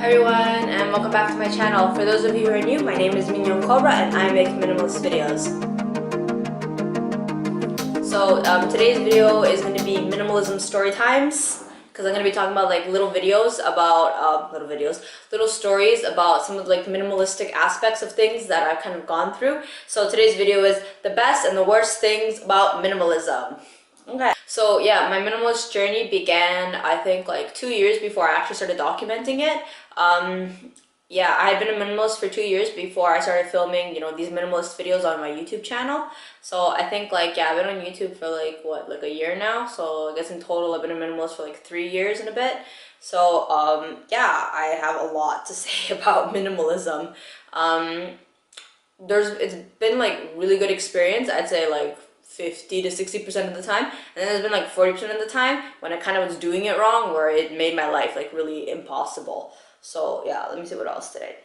Everyone, and welcome back to my channel. For those of you who are new, my name is Mignon Cobra and I make minimalist videos. So today's video is going to be minimalism story times, because I'm going to be talking about like little stories about some of like minimalistic aspects of things that I've kind of gone through. So today's video is the best and the worst things about minimalism. Okay, so yeah, my minimalist journey began, I think, like 2 years before I actually started documenting it. Yeah, I had been a minimalist for 2 years before I started filming, these minimalist videos on my YouTube channel. So I think like, yeah, I've been on YouTube for like, like a year now. So I guess in total I've been a minimalist for like 3 years and a bit. So yeah, I have a lot to say about minimalism. It's been like really good experience. I'd say like 50 to 60% of the time, and then there's been like 40% of the time when I kind of was doing it wrong, where it made my life like really impossible. So yeah, let me see what else today.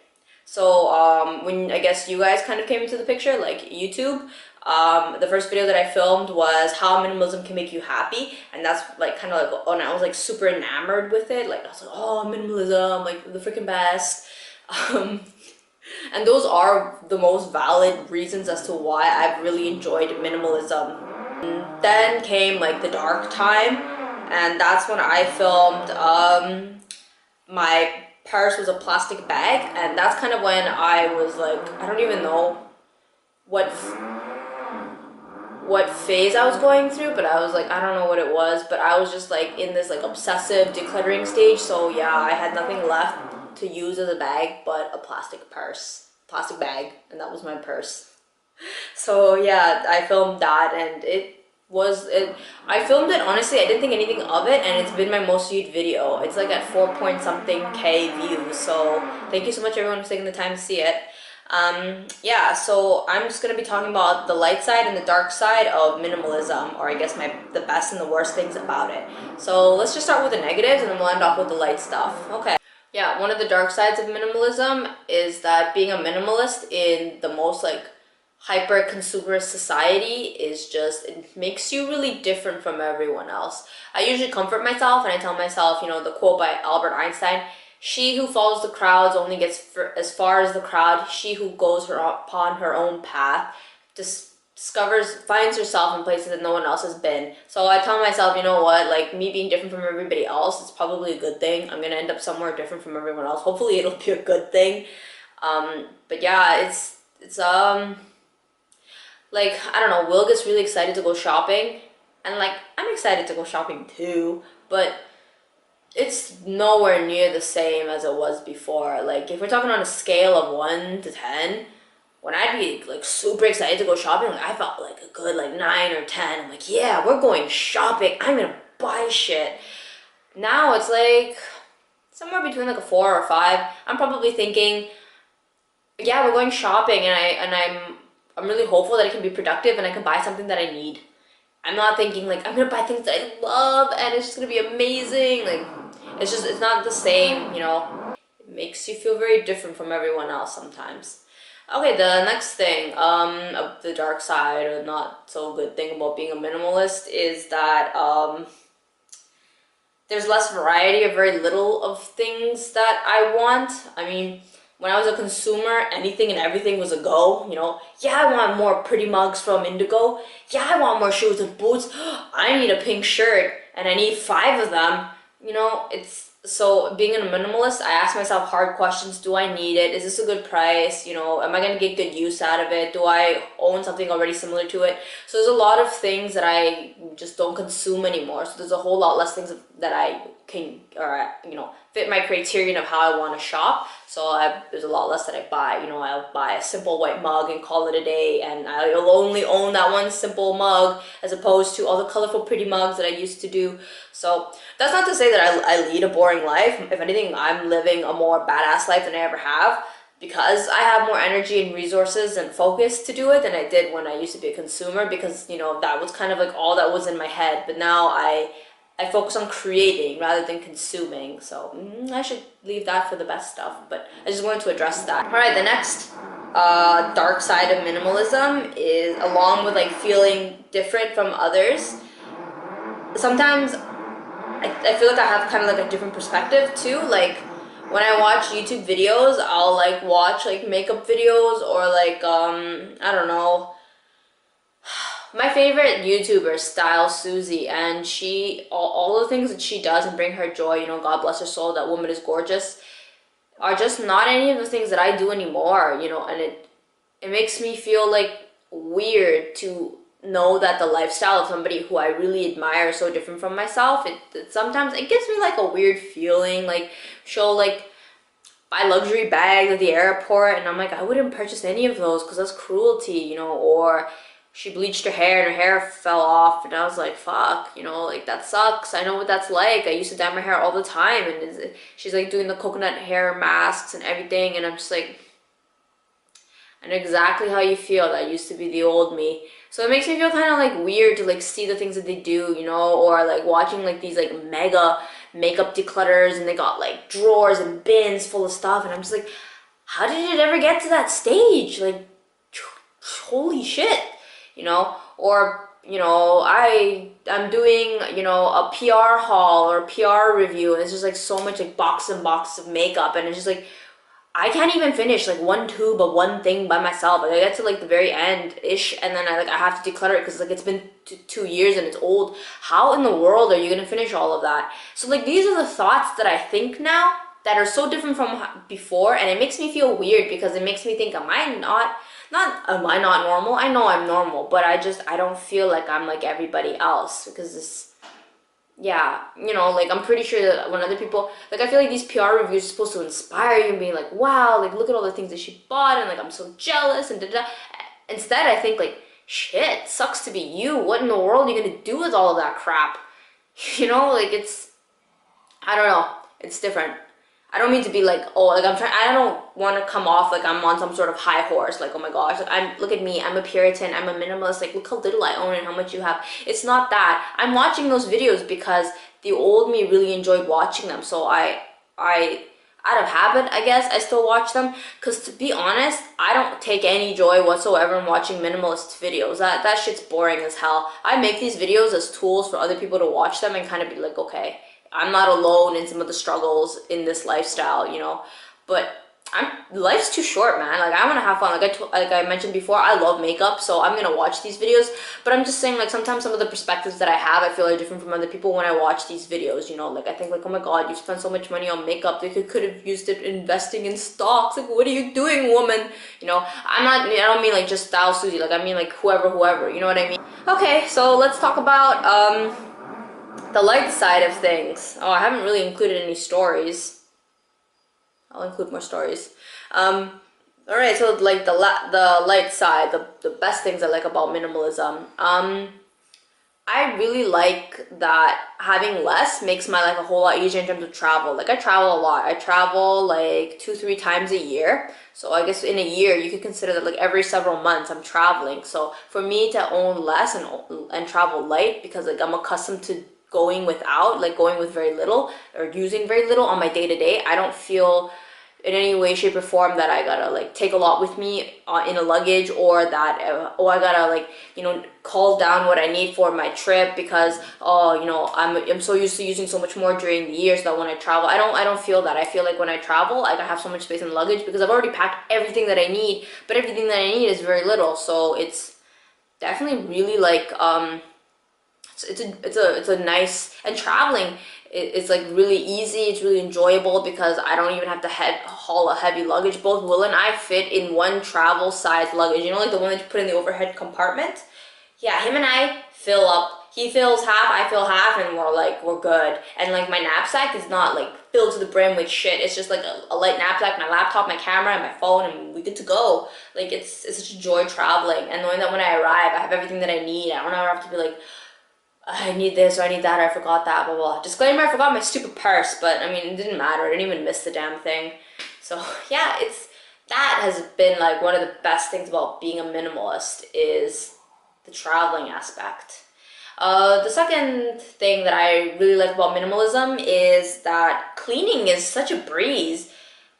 So when I guess you guys kind of came into the picture, like YouTube, the first video that I filmed was how minimalism can make you happy, and that's like kind of like when I was like super enamored with it. Like I was like, oh, minimalism, like the freaking best. And those are the most valid reasons as to why I've really enjoyed minimalism. And then came like the dark time, and that's when I filmed my purse was a plastic bag, and that's kind of when I was like, I don't even know what phase I was going through, but I was like, I don't know what it was, but I was just like in this like obsessive decluttering stage. So yeah, I had nothing left to use as a bag but a plastic bag, and that was my purse. So yeah, I filmed that, and I filmed it, honestly, I didn't think anything of it, and it's been my most viewed video. It's like at 4 point something K views, so thank you so much everyone for taking the time to see it. Yeah, so I'm just gonna be talking about the light side and the dark side of minimalism, or I guess the best and the worst things about it. So let's just start with the negatives, and then we'll end off with the light stuff. Okay. Yeah, one of the dark sides of minimalism is that being a minimalist in the most like hyper consumerist society is just, it makes you really different from everyone else. I usually comfort myself and I tell myself, the quote by Albert Einstein, "She who follows the crowds only gets as far as the crowd. She who goes upon her own path finds herself in places that no one else has been." So I tell myself, you know what, like me being different from everybody else, it's probably a good thing. I'm gonna end up somewhere different from everyone else. Hopefully it'll be a good thing. But yeah, it's like, I don't know, Will gets really excited to go shopping, and like I'm excited to go shopping too, but it's nowhere near the same as it was before. Like if we're talking on a scale of 1 to 10, when I'd be like super excited to go shopping, like I felt like a good like 9 or 10. I'm like, yeah, we're going shopping, I'm gonna buy shit. Now it's like somewhere between like a 4 or 5. I'm probably thinking, yeah, we're going shopping, and I'm really hopeful that it can be productive and I can buy something that I need. I'm not thinking like I'm gonna buy things that I love and it's just gonna be amazing. Like it's not the same, It makes you feel very different from everyone else sometimes. Okay, the next thing, of the dark side, or not so good thing about being a minimalist, is that there's less variety, or very little of things that I want. I mean, when I was a consumer, anything and everything was a go, Yeah, I want more pretty mugs from Indigo. Yeah, I want more shoes and boots. I need a pink shirt, and I need 5 of them. So being a minimalist, I ask myself hard questions. Do I need it? Is this a good price? Am I going to get good use out of it? Do I own something already similar to it? So there's a lot of things that I just don't consume anymore. So there's a whole lot less things that I can, fit my criterion of how I want to shop. So there's a lot less that I buy. I'll buy a simple white mug and call it a day, and I'll only own that one simple mug as opposed to all the colorful pretty mugs that I used to do. So that's not to say that I lead a boring life. If anything, I'm living a more badass life than I ever have, because I have more energy and resources and focus to do it than I did when I used to be a consumer, because that was kind of like all that was in my head. But now I focus on creating rather than consuming. So I should leave that for the best stuff, but I just wanted to address that. All right, the next dark side of minimalism is, along with like feeling different from others, sometimes I feel like I have kind of like a different perspective too. Like when I watch YouTube videos, I'll like watch like makeup videos or like I don't know. My favorite YouTuber, Style Susie, and she all the things that she does and bring her joy, you know, God bless her soul, that woman is gorgeous, are just not any of the things that I do anymore, you know, and it makes me feel like weird to know that the lifestyle of somebody who I really admire is so different from myself. It sometimes it gives me like a weird feeling, like she'll like buy luxury bags at the airport, and I'm like, I wouldn't purchase any of those because that's cruelty, you know. Or she bleached her hair and her hair fell off, and I was like, fuck, you know, like that sucks. I know what that's like. I used to dye my hair all the time, and she's like doing the coconut hair masks and everything, and I'm just like, I know exactly how you feel. That used to be the old me. So it makes me feel kind of like weird to like see the things that they do, you know, or like watching like these like mega makeup declutters, and they got like drawers and bins full of stuff, and I'm just like, how did it ever get to that stage? Like, holy shit, you know. Or, you know, I'm doing, you know, a PR haul or PR review, and it's just like so much like boxes and boxes of makeup, and it's just like I can't even finish like one tube of one thing by myself. Like I get to like the very end ish, and then I have to declutter it because like it's been 2 years and it's old. How in the world are you gonna finish all of that? So like these are the thoughts that I think now that are so different from before, and it makes me feel weird because it makes me think, am I not normal? I know I'm normal, but I don't feel like I'm like everybody else because this. Yeah, you know, like I'm pretty sure that when other people, like I feel like these PR reviews are supposed to inspire you and be like, wow, like look at all the things that she bought, and like I'm so jealous and da da. Instead, I think like, shit, sucks to be you. What in the world are you gonna do with all of that crap? You know, like I don't know, it's different. I don't mean to be like, oh, like I don't want to come off like I'm on some sort of high horse, like, oh my gosh, like look at me, I'm a Puritan, I'm a minimalist, like look how little I own and how much you have. It's not that. I'm watching those videos because the old me really enjoyed watching them, so I out of habit, I guess, I still watch them, because to be honest, I don't take any joy whatsoever in watching minimalist videos. That shit's boring as hell. I make these videos as tools for other people to watch them and kind of be like, okay, I'm not alone in some of the struggles in this lifestyle, you know. But life's too short, man. Like I want to have fun. Like I mentioned before, I love makeup, so I'm gonna watch these videos. But I'm just saying, like sometimes some of the perspectives that I have, I feel are different from other people when I watch these videos. You know, like I think like, oh my god, you spent so much money on makeup. They could have used it investing in stocks. Like what are you doing, woman? You know, I don't mean like just Style Susie. Like I mean like whoever. You know what I mean? Okay, so let's talk about the light side of things. Oh, I haven't really included any stories. I'll include more stories. All right, so like the light side, the best things I like about minimalism. I really like that having less makes my life a whole lot easier in terms of travel. Like I travel a lot. I travel like 2-3 times a year. So I guess in a year you could consider that like every several months I'm traveling. So for me to own less and travel light, because like I'm accustomed to going without, like going with very little or using very little on my day-to-day, I don't feel in any way, shape, or form that I gotta like take a lot with me in a luggage, or that I gotta like, you know, call down what I need for my trip because you know, I'm so used to using so much more during the year, so that when I travel, I don't feel that. I feel like when I travel, like I have so much space in the luggage because I've already packed everything that I need, but everything that I need is very little. So it's definitely really like it's a nice, and traveling it's like really easy, it's really enjoyable because I don't even have to haul a heavy luggage. Both Will and I fit in one travel size luggage, you know, like the one that you put in the overhead compartment. Yeah, him and I fill up. He fills half, I fill half, and we're good. And like my knapsack is not like filled to the brim with shit. It's just like a light knapsack, my laptop, my camera, and my phone, and we good to go. Like it's such a joy traveling, and knowing that when I arrive I have everything that I need. I don't ever have to be like, I need this or I need that, or I forgot that, blah, blah. Disclaimer, I forgot my stupid purse, but I mean, it didn't matter. I didn't even miss the damn thing. So yeah, that has been like one of the best things about being a minimalist, is the traveling aspect. The second thing that I really like about minimalism is that cleaning is such a breeze.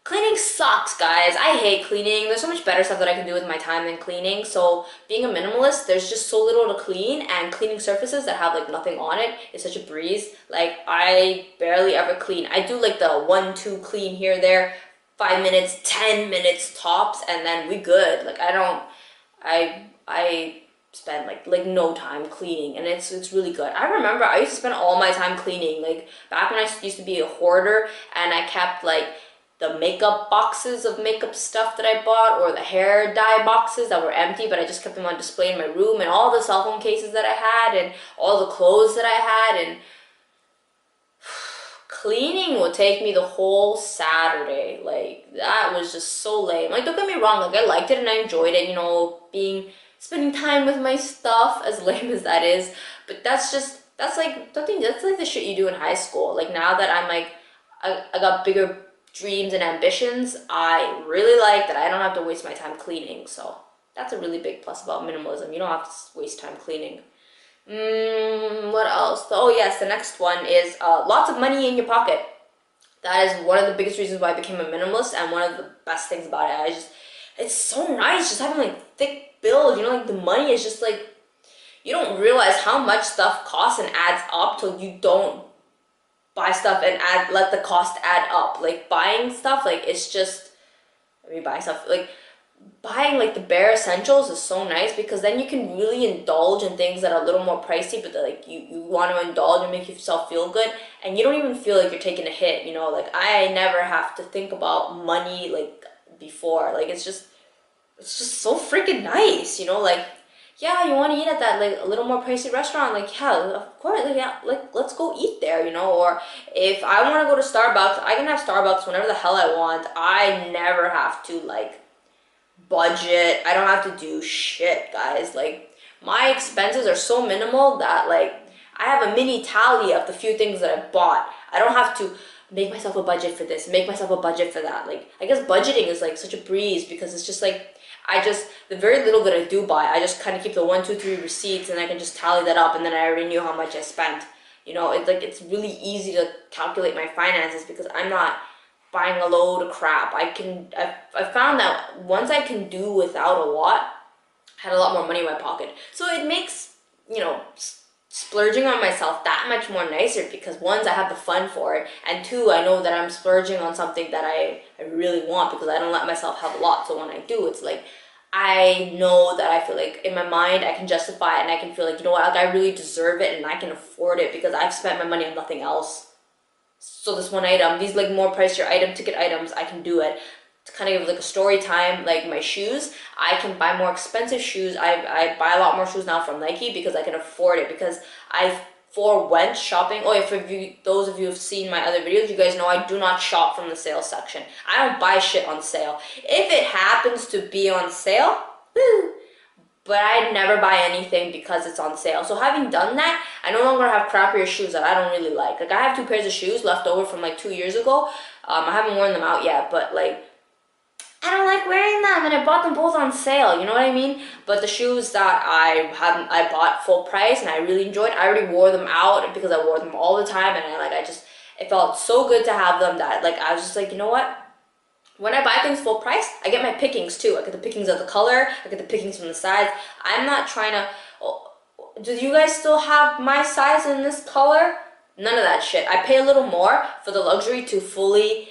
Cleaning sucks, guys. I hate cleaning. There's so much better stuff that I can do with my time than cleaning. So being a minimalist, there's just so little to clean, and cleaning surfaces that have like nothing on it is such a breeze. Like I barely ever clean. I do like the 1-2 clean here, there, 5 minutes, 10 minutes tops, and then we good. Like I spend like no time cleaning, and it's really good. I remember I used to spend all my time cleaning, like back when I used to be a hoarder, and I kept like the makeup boxes of makeup stuff that I bought, or the hair dye boxes that were empty, but I just kept them on display in my room, and all the cell phone cases that I had, and all the clothes that I had, and cleaning would take me the whole Saturday. Like that was just so lame. Like don't get me wrong, like I liked it and I enjoyed it, you know, spending time with my stuff, as lame as that is. But that's like the shit you do in high school. Like now that I'm like I got bigger dreams and ambitions, I really like that I don't have to waste my time cleaning. So that's a really big plus about minimalism. You don't have to waste time cleaning. What else? Oh yes, the next one is lots of money in your pocket. That is one of the biggest reasons why I became a minimalist, and one of the best things about it. It's so nice just having like thick bills, you know, like the money is just like, you don't realize how much stuff costs and adds up till you don't buy stuff and let the cost add up. Like buying stuff, like it's just, buying like the bare essentials is so nice, because then you can really indulge in things that are a little more pricey, but like you want to indulge and make yourself feel good, and you don't even feel like you're taking a hit, you know. Like I never have to think about money like before. Like it's just so freaking nice, you know. Like yeah, you want to eat at that like a little more pricey restaurant, like yeah, of course, like yeah, like let's go eat there, you know. Or if I want to go to Starbucks, I can have Starbucks whenever the hell I want. I never have to like budget. I don't have to do shit, guys. Like my expenses are so minimal that like I have a mini tally of the few things that I bought. I don't have to make myself a budget for this, make myself a budget for that. Like I guess budgeting is like such a breeze, because it's just like the very little that I do buy, I just kind of keep the 1, 2, 3 receipts, and I can just tally that up, and then I already knew how much I spent. You know, it's really easy to calculate my finances, because I'm not buying a load of crap. I found that once I can do without a lot, I had a lot more money in my pocket. So it makes, you know, splurging on myself that much more nicer, because one, I have the fun for it, and two, I know that I'm splurging on something that I really want, because I don't let myself have a lot. So when I do, it's like I know that I feel like in my mind I can justify it, and I can feel like, you know what, like I really deserve it and I can afford it, because I've spent my money on nothing else. So this one item, these like more pricier ticket items, I can do it. To kind of give like a story time, like my shoes, I can buy more expensive shoes. I buy a lot more shoes now from Nike, because I can afford it, because I forewent shopping. Oh, those of you who have seen my other videos, you guys know I do not shop from the sales section. I don't buy shit on sale. If it happens to be on sale, woo, but I never buy anything because it's on sale. So having done that, I no longer have crappier shoes that I don't really like. Like I have 2 pairs of shoes left over from like 2 years ago. I haven't worn them out yet, but like I don't like wearing them, and I bought them both on sale, you know what I mean? But the shoes that I bought full price and I really enjoyed, I already wore them out, because I wore them all the time, and it felt so good to have them that like I was just like, you know what? When I buy things full price, I get my pickings too. I get the pickings of the color, I get the pickings from the size. I'm not trying to, do you guys still have my size in this color? None of that shit. I pay a little more for the luxury to fully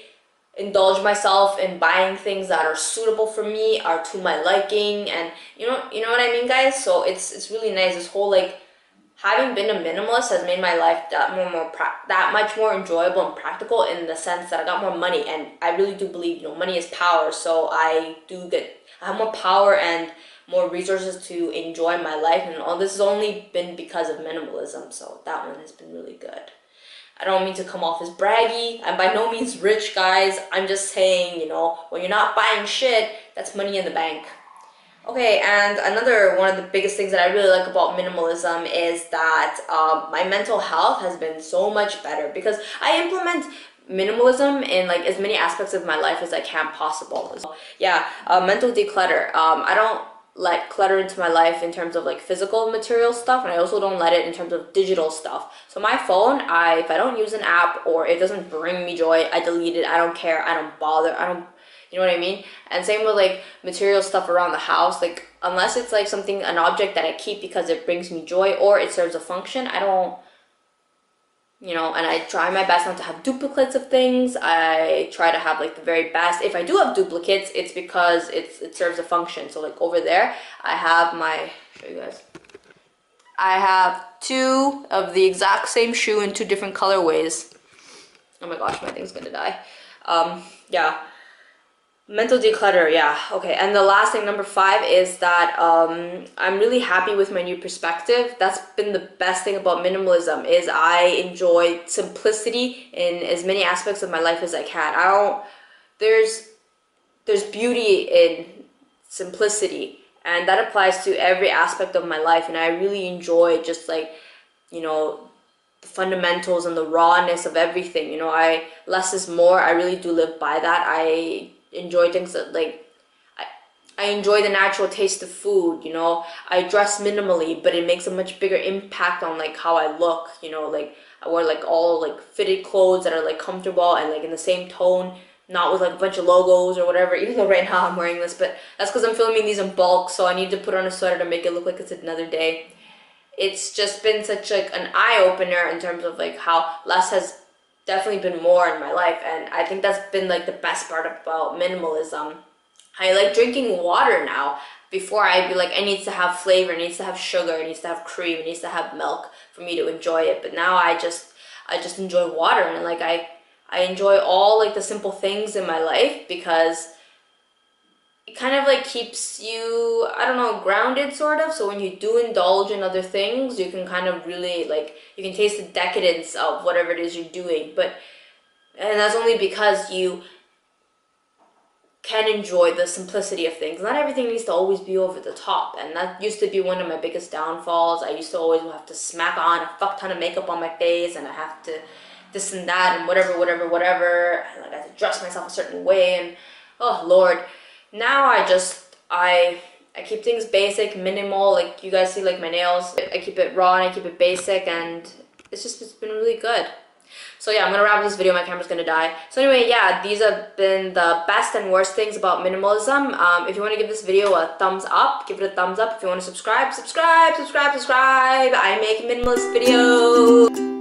indulge myself in buying things that are suitable for me, are to my liking, and you know what I mean, guys. So it's really nice. This whole like having been a minimalist has made my life that much more enjoyable and practical, in the sense that I got more money, and I really do believe, you know, money is power. So I have more power and more resources to enjoy my life, and all this has only been because of minimalism. So that one has been really good. I don't mean to come off as braggy. I'm by no means rich, guys. I'm just saying, you know, when you're not buying shit, that's money in the bank. Okay, and one of the biggest things that I really like about minimalism is that my mental health has been so much better, because I implement minimalism in like as many aspects of my life as I can possible. So, yeah, mental declutter. I don't let clutter into my life in terms of like physical material stuff, and I also don't let it in terms of digital stuff. So my phone, if I don't use an app or it doesn't bring me joy, I delete it. I don't care. I don't bother. You know what I mean? And same with like material stuff around the house. Like unless it's like something, an object that I keep because it brings me joy or it serves a function, I don't, you know, and I try my best not to have duplicates of things. I try to have like the very best. If I do have duplicates, it's because it serves a function. So like over there, I have my, show you guys. I have 2 of the exact same shoe in 2 different colorways. Oh my gosh, my thing's gonna die. Yeah. Mental declutter, yeah. Okay, and the last thing, number 5, is that I'm really happy with my new perspective. That's been the best thing about minimalism, is I enjoy simplicity in as many aspects of my life as I can. There's beauty in simplicity, and that applies to every aspect of my life, and I really enjoy just like, you know, the fundamentals and the rawness of everything. You know, less is more. I really do live by that. I enjoy things that like I enjoy the natural taste of food. You know, I dress minimally, but it makes a much bigger impact on like how I look. You know, like I wear like all like fitted clothes that are like comfortable and like in the same tone, not with like a bunch of logos or whatever, even though right now I'm wearing this, but that's because I'm filming these in bulk, so I need to put on a sweater to make it look like it's another day. It's just been such like an eye-opener in terms of like how less has definitely been more in my life, and I think that's been like the best part about minimalism. I like drinking water now. Before I'd be like, it needs to have flavor, it needs to have sugar, it needs to have cream, it needs to have milk for me to enjoy it. But now I just enjoy water, and like I enjoy all like the simple things in my life because it kind of like keeps you, I don't know, grounded sort of. So when you do indulge in other things, you can kind of really like, you can taste the decadence of whatever it is you're doing. And that's only because you can enjoy the simplicity of things. Not everything needs to always be over the top, and that used to be one of my biggest downfalls. I used to always have to smack on a fuck ton of makeup on my face, and I have to this and that and whatever. And like I have to dress myself a certain way, and oh Lord. Now I keep things basic, minimal. Like you guys see like my nails, I keep it raw and I keep it basic, and it's been really good. So yeah, I'm gonna wrap this video, my camera's gonna die. So anyway, yeah, these have been the best and worst things about minimalism. If you want to give this video a thumbs up, give it a thumbs up. If you want to subscribe. I make minimalist videos.